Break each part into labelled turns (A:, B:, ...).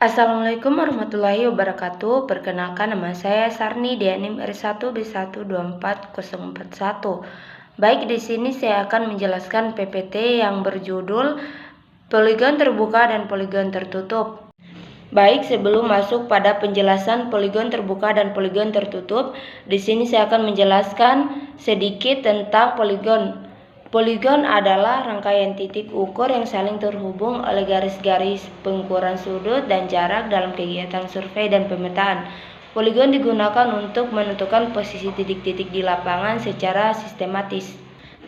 A: Assalamualaikum warahmatullahi wabarakatuh. Perkenalkan, nama saya Sarni di NIM R1B1244041. Baik, di sini saya akan menjelaskan PPT yang berjudul poligon terbuka dan poligon tertutup. Baik, sebelum masuk pada penjelasan poligon terbuka dan poligon tertutup, di sini saya akan menjelaskan sedikit tentang poligon. Poligon adalah rangkaian titik ukur yang saling terhubung oleh garis-garis pengukuran sudut dan jarak dalam kegiatan survei dan pemetaan. Poligon digunakan untuk menentukan posisi titik-titik di lapangan secara sistematis.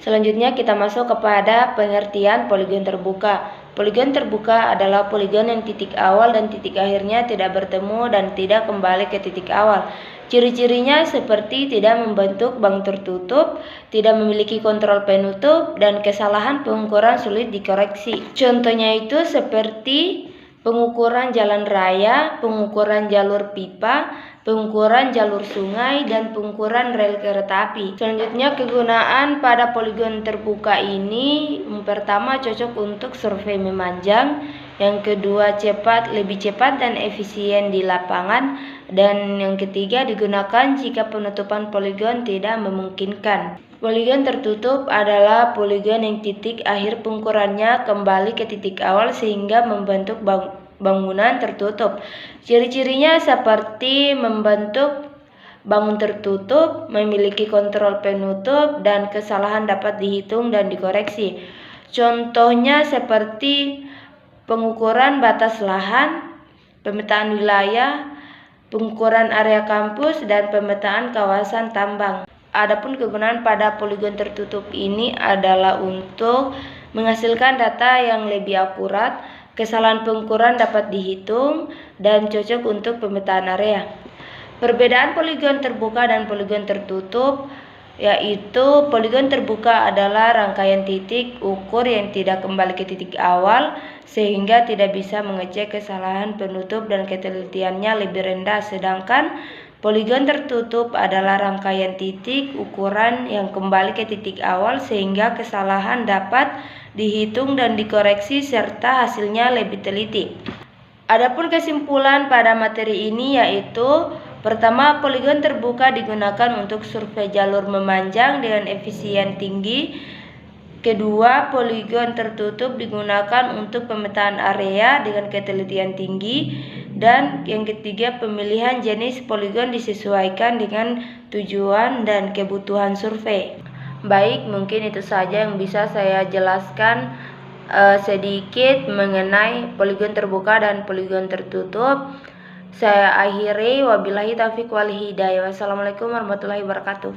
A: Selanjutnya kita masuk kepada pengertian poligon terbuka. Poligon terbuka adalah poligon yang titik awal dan titik akhirnya tidak bertemu dan tidak kembali ke titik awal. Ciri-cirinya seperti tidak membentuk bank tertutup, tidak memiliki kontrol penutup, dan kesalahan pengukuran sulit dikoreksi. Contohnya itu seperti pengukuran jalan raya, pengukuran jalur pipa, pengukuran jalur sungai, dan pengukuran rel kereta api. Selanjutnya, kegunaan pada poligon terbuka ini pertama cocok untuk survei memanjang, yang kedua lebih cepat dan efisien di lapangan, dan yang ketiga digunakan jika penutupan poligon tidak memungkinkan. Poligon tertutup adalah poligon yang titik akhir pengukurannya kembali ke titik awal sehingga membentuk bangunan tertutup. Ciri-cirinya seperti membentuk bangun tertutup, memiliki kontrol penutup, dan kesalahan dapat dihitung dan dikoreksi. Contohnya seperti pengukuran batas lahan, pemetaan wilayah, pengukuran area kampus, dan pemetaan kawasan tambang. Adapun kegunaan pada poligon tertutup ini adalah untuk menghasilkan data yang lebih akurat, kesalahan pengukuran dapat dihitung, dan cocok untuk pemetaan area. Perbedaan poligon terbuka dan poligon tertutup yaitu poligon terbuka adalah rangkaian titik ukur yang tidak kembali ke titik awal sehingga tidak bisa mengecek kesalahan penutup dan ketelitiannya lebih rendah, sedangkan poligon tertutup adalah rangkaian titik ukuran yang kembali ke titik awal sehingga kesalahan dapat dihitung dan dikoreksi serta hasilnya lebih teliti. Adapun kesimpulan pada materi ini yaitu pertama, poligon terbuka digunakan untuk survei jalur memanjang dengan efisien tinggi. Kedua, poligon tertutup digunakan untuk pemetaan area dengan ketelitian tinggi. Dan yang ketiga, pemilihan jenis poligon disesuaikan dengan tujuan dan kebutuhan survei. Baik, mungkin itu saja yang bisa saya jelaskan sedikit mengenai poligon terbuka dan poligon tertutup. Saya akhiri, wabillahi taufiq wal hidayah. Wassalamualaikum warahmatullahi wabarakatuh.